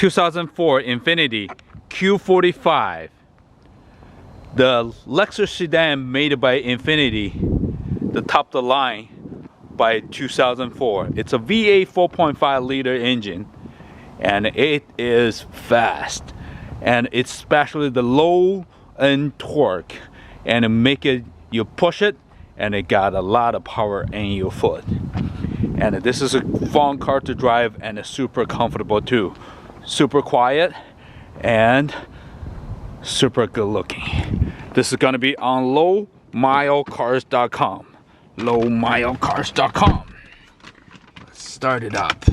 2004 Infiniti Q45. The Lexus sedan made by Infiniti, the top of the line by 2004. It's a V8 4.5 liter engine and it is fast, and it's especially the low end torque, and it make it, you push it and it got a lot of power in your foot. And this is a fun car to drive, and it's super comfortable too. Super quiet and super good looking. This is gonna be on lowmilecars.com. lowmilecars.com. Let's start it up.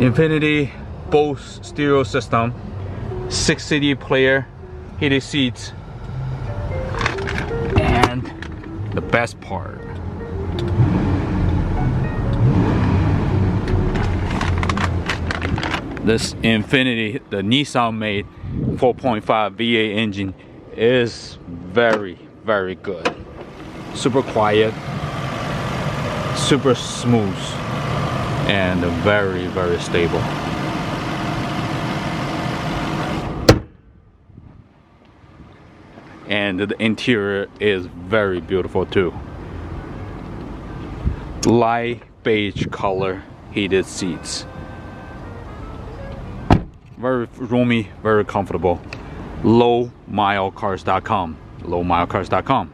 Infiniti Bose stereo system, 6 CD player, heated seats, and the best part, this Infiniti, the Nissan made 4.5 V8 engine is very good. Super quiet, super smooth, and very stable. And the interior is very beautiful too. Light beige color heated seats. Very roomy, very comfortable. lowmilecars.com. lowmilecars.com.